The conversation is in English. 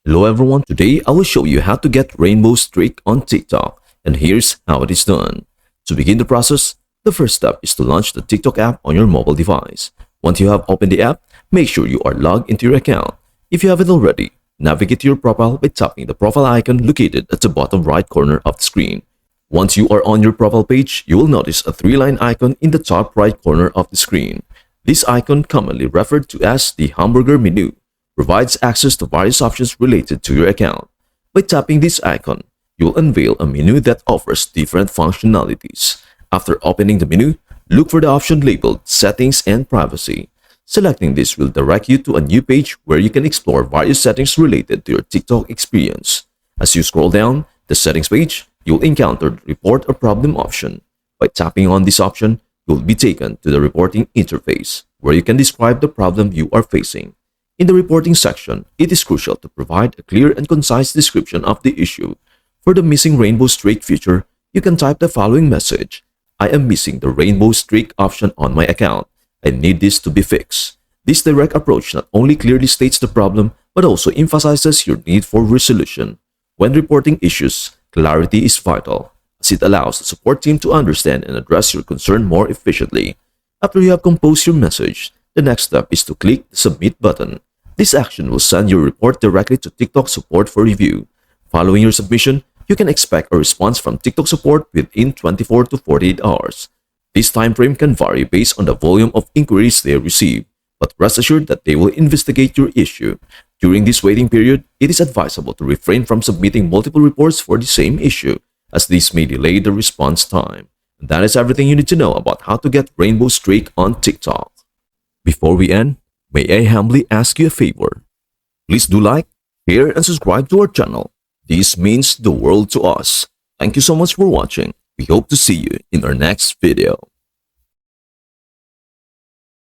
Hello everyone, today I will show you how to get rainbow streak on TikTok, and here's how it is done. To begin the process, the first step is to launch the TikTok app on your mobile device. Once you have opened the app, make sure you are logged into your account. If you haven't already, navigate to your profile by tapping the profile icon located at the bottom right corner of the screen. Once you are on your profile page, you will notice a three-line icon in the top right corner of the screen. This icon, commonly referred to as the hamburger menu, provides access to various options related to your account. By tapping this icon, you will unveil a menu that offers different functionalities. After opening the menu, look for the option labeled Settings and Privacy. Selecting this will direct you to a new page where you can explore various settings related to your TikTok experience. As you scroll down the settings page, you'll encounter the Report a Problem option. By tapping on this option, you'll be taken to the reporting interface, where you can describe the problem you are facing. In the reporting section, it is crucial to provide a clear and concise description of the issue. For the missing rainbow streak feature, you can type the following message: I am missing the rainbow streak option on my account. I need this to be fixed. This direct approach not only clearly states the problem, but also emphasizes your need for resolution. When reporting issues, clarity is vital, as it allows the support team to understand and address your concern more efficiently. After you have composed your message, the next step is to click the Submit button. This action will send your report directly to TikTok support for review. Following your submission, you can expect a response from TikTok support within 24 to 48 hours. This time frame can vary based on the volume of inquiries they receive, but rest assured that they will investigate your issue. During this waiting period, it is advisable to refrain from submitting multiple reports for the same issue, as this may delay the response time. And that is everything you need to know about how to get rainbow streak on TikTok. Before we end, may I humbly ask you a favor? Please do like, share, and subscribe to our channel. This means the world to us. Thank you so much for watching. We hope to see you in our next video.